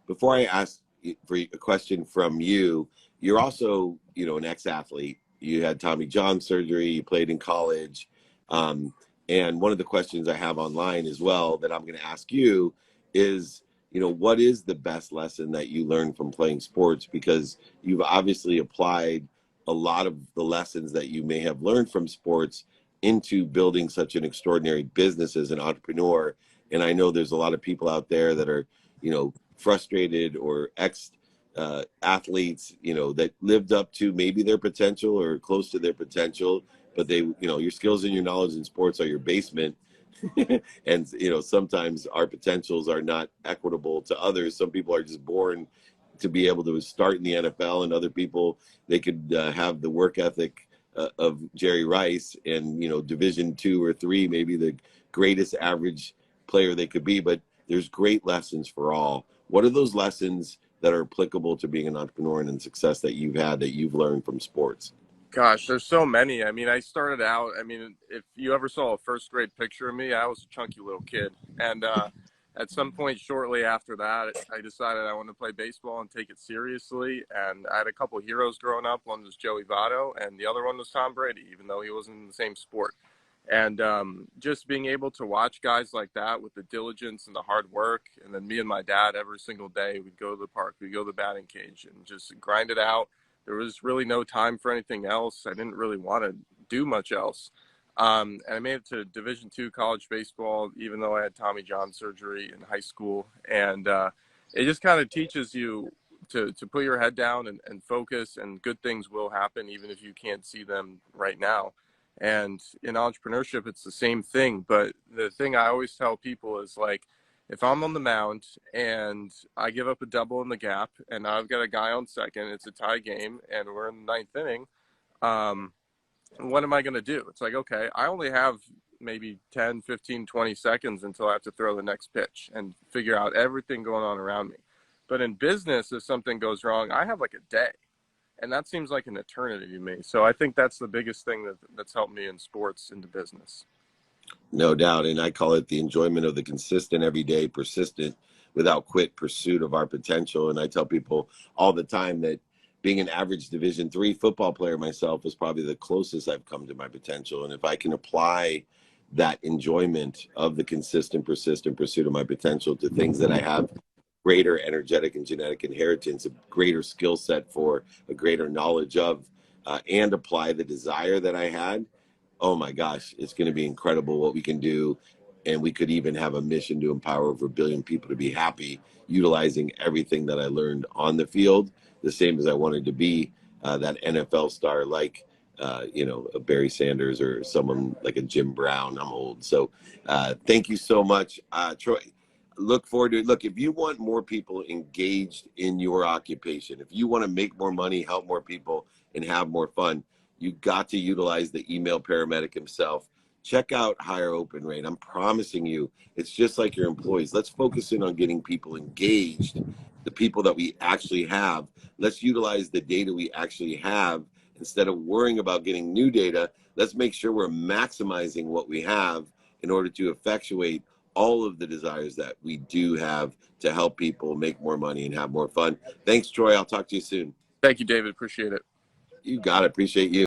before I ask for a question from you, you're also, an ex-athlete. You had Tommy John surgery. You played in college. Um, and one of the questions I have online as well that I'm going to ask you is, what is the best lesson that you learned from playing sports? Because you've obviously applied a lot of the lessons that you may have learned from sports into building such an extraordinary business as an entrepreneur. And I know there's a lot of people out there that are, frustrated or athletes, that lived up to maybe their potential or close to their potential, but they, your skills and your knowledge in sports are your basement. And, sometimes our potentials are not equitable to others. Some people are just born to be able to start in the NFL, and other people, they could have the work ethic of Jerry Rice and, Division 2 or 3, maybe the greatest average player they could be, but there's great lessons for all. What are those lessons that are applicable to being an entrepreneur and the success that you've had, that you've learned from sports? Gosh, there's so many. I mean, I started out, if you ever saw a first grade picture of me, I was a chunky little kid. And at some point shortly after that, I decided I wanted to play baseball and take it seriously. And I had a couple of heroes growing up. One was Joey Votto, and the other one was Tom Brady, even though he wasn't in the same sport. And just being able to watch guys like that with the diligence and the hard work. And then me and my dad, every single day, we'd go to the park, we'd go to the batting cage and just grind it out. There was really no time for anything else. I didn't really want to do much else. And I made it to Division II college baseball, even though I had Tommy John surgery in high school. And it just kind of teaches you to put your head down and focus, and good things will happen, even if you can't see them right now. And in entrepreneurship, it's the same thing. But the thing I always tell people is, like, if I'm on the mound and I give up a double in the gap and I've got a guy on second, it's a tie game and we're in the ninth inning, what am I going to do? It's like, okay, I only have maybe 10, 15, 20 seconds until I have to throw the next pitch and figure out everything going on around me. But in business, if something goes wrong, I have like a day. And that seems like an eternity to me. So I think that's the biggest thing that's helped me in sports into business. No doubt. And I call it the enjoyment of the consistent, everyday, persistent, without quit pursuit of our potential. And I tell people all the time that being an average Division III football player myself is probably the closest I've come to my potential. And if I can apply that enjoyment of the consistent, persistent pursuit of my potential to things that I have greater energetic and genetic inheritance, a greater skill set for, a greater knowledge of, and apply the desire that I had, oh my gosh, it's going to be incredible what we can do. And we could even have a mission to empower over 1 billion people to be happy, utilizing everything that I learned on the field, the same as I wanted to be that NFL star, like, a Barry Sanders or someone like a Jim Brown. I'm old. So thank you so much, Troy. Look forward to it. Look, if you want more people engaged in your occupation, if you want to make more money, help more people, and have more fun, you got to utilize the email paramedic himself. Check out Higher Open Rate. I'm promising you, it's just like your employees. Let's focus in on getting people engaged, the people that we actually have. Let's utilize the data we actually have instead of worrying about getting new data. Let's make sure we're maximizing what we have in order to effectuate all of the desires that we do have to help people make more money and have more fun. Thanks, Troy. I'll talk to you soon. Thank you, David. Appreciate it. You got it. Appreciate you.